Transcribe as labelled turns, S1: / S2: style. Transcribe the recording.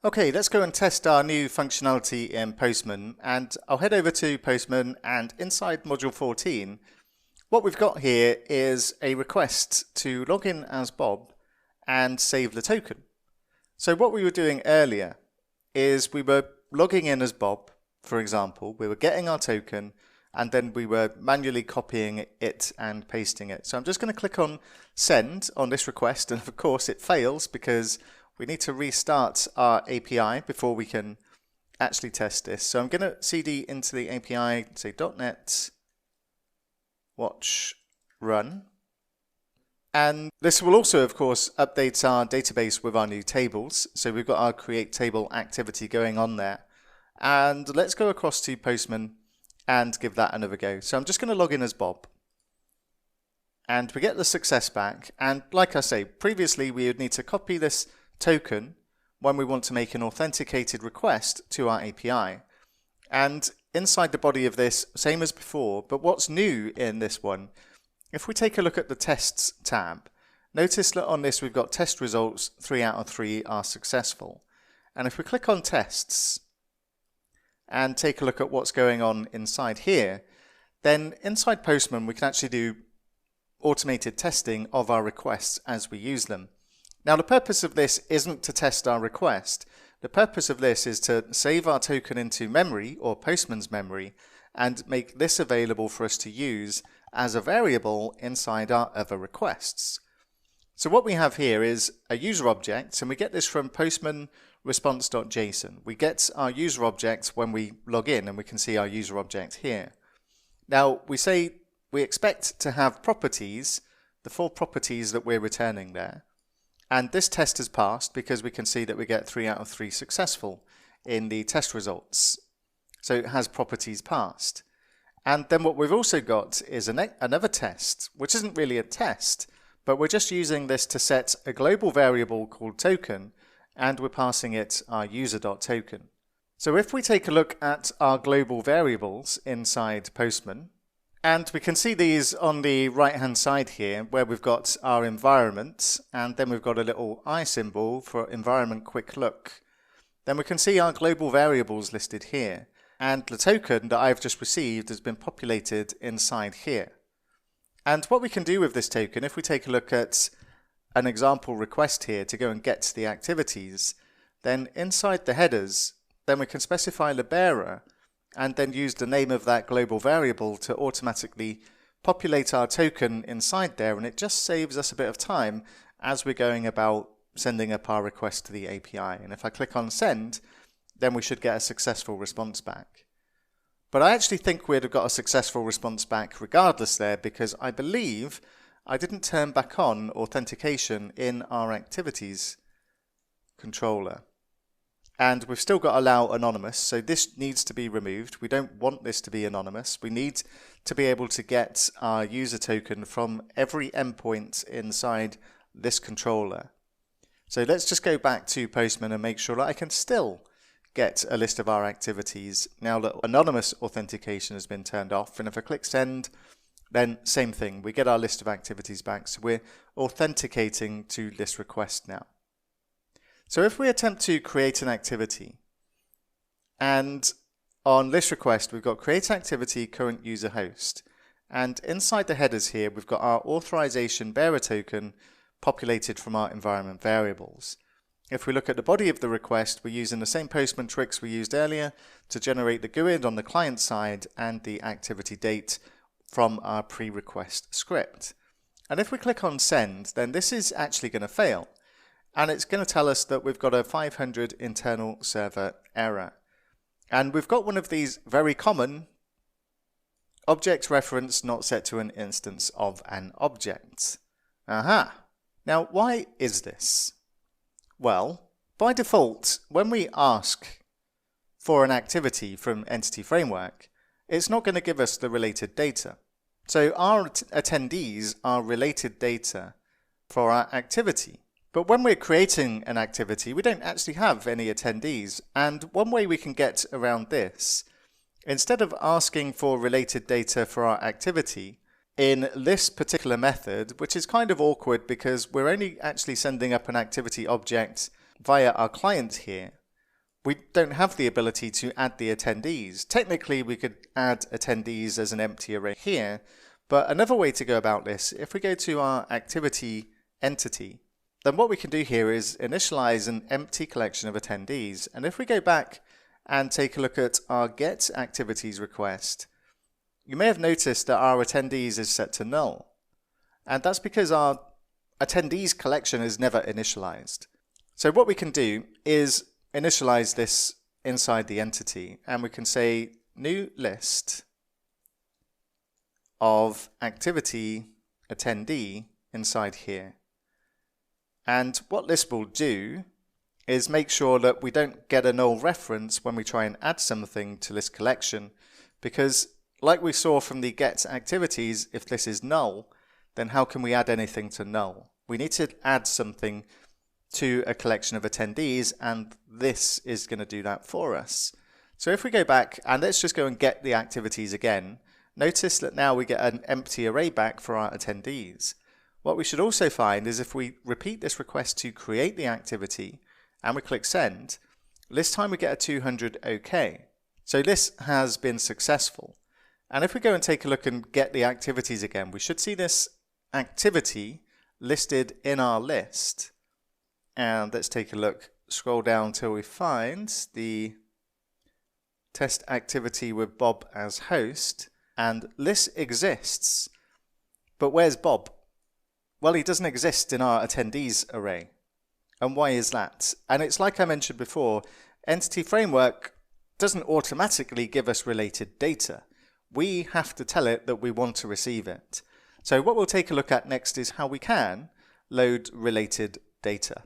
S1: Okay, let's go and test our new functionality in Postman, and I'll head over to Postman, and inside module 14, what we've got here is a request to log in as Bob and save the token. So what we were doing earlier is we were logging in as Bob, for example, we were getting our token, and then we were manually copying it and pasting it. So I'm just going to click on send on this request, and of course it fails because we need to restart our API before we can actually test this. So I'm going to cd into the API, say .NET watch run. And this will also, of course, update our database with our new tables. So we've got our create table activity going on there. And let's go across to Postman and give that another go. So I'm just going to log in as Bob. And we get the success back. And like I say, previously we would need to copy this token when we want to make an authenticated request to our API. And inside the body of this, same as before, but what's new in this one, if we take a look at the tests tab, notice that on this we've got test results, 3 out of 3 are successful. And if we click on tests and take a look at what's going on inside here, then inside Postman we can actually do automated testing of our requests as we use them. Now the purpose of this isn't to test our request. The purpose of this is to save our token into memory or Postman's memory and make this available for us to use as a variable inside our other requests. So what we have here is a user object, and we get this from Postman response.json. We get our user object when we log in, and we can see our user object here. Now we say we expect to have properties, the 4 properties that we're returning there. And this test has passed because we can see that we get 3 out of 3 successful in the test results. So it has properties passed. And then what we've also got is another test, which isn't really a test, but we're just using this to set a global variable called token, and we're passing it our user.token. So if we take a look at our global variables inside Postman, and we can see these on the right hand side here where we've got our environment, and then we've got a little eye symbol for environment quick look. Then we can see our global variables listed here, and the token that I've just received has been populated inside here. And what we can do with this token, if we take a look at an example request here to go and get the activities, then inside the headers, then we can specify the bearer and then use the name of that global variable to automatically populate our token inside there, and it just saves us a bit of time as we're going about sending up our request to the API. And if I click on send, then we should get a successful response back. But I actually think we'd have got a successful response back regardless there, because I believe I didn't turn back on authentication in our activities controller. And we've still got allow anonymous, so this needs to be removed. We don't want this to be anonymous. We need to be able to get our user token from every endpoint inside this controller. So let's just go back to Postman and make sure that I can still get a list of our activities now that anonymous authentication has been turned off. And if I click send, then same thing, we get our list of activities back. So we're authenticating to this request now. So if we attempt to create an activity, and on this request we've got create activity current user host, and inside the headers here we've got our authorization bearer token populated from our environment variables. If we look at the body of the request, we're using the same Postman tricks we used earlier to generate the GUID on the client side and the activity date from our pre-request script. And if we click on send, then this is actually going to fail. And it's going to tell us that we've got a 500 internal server error. And we've got one of these very common object reference not set to an instance of an object. Aha! Now, why is this? Well, by default, when we ask for an activity from Entity Framework, it's not going to give us the related data. So our attendees are related data for our activity. But when we're creating an activity, we don't actually have any attendees. And one way we can get around this, instead of asking for related data for our activity, in this particular method, which is kind of awkward because we're only actually sending up an activity object via our client here, we don't have the ability to add the attendees. Technically, we could add attendees as an empty array here, but another way to go about this, if we go to our activity entity, then what we can do here is initialize an empty collection of attendees. And if we go back and take a look at our get activities request, you may have noticed that our attendees is set to null. And that's because our attendees collection is never initialized. So what we can do is initialize this inside the entity, and we can say new list of activity attendee inside here. And what this will do is make sure that we don't get a null reference when we try and add something to this collection, because like we saw from the get activities, if this is null, then how can we add anything to null? We need to add something to a collection of attendees, and this is going to do that for us. So if we go back and let's just go and get the activities again, notice that now we get an empty array back for our attendees. What we should also find is if we repeat this request to create the activity and we click send, this time we get a 200 OK. So this has been successful. And if we go and take a look and get the activities again, we should see this activity listed in our list. And let's take a look, scroll down till we find the test activity with Bob as host, and this exists. But where's Bob? Well, he doesn't exist in our attendees array. And why is that? And it's like I mentioned before, Entity Framework doesn't automatically give us related data. We have to tell it that we want to receive it. So what we'll take a look at next is how we can load related data.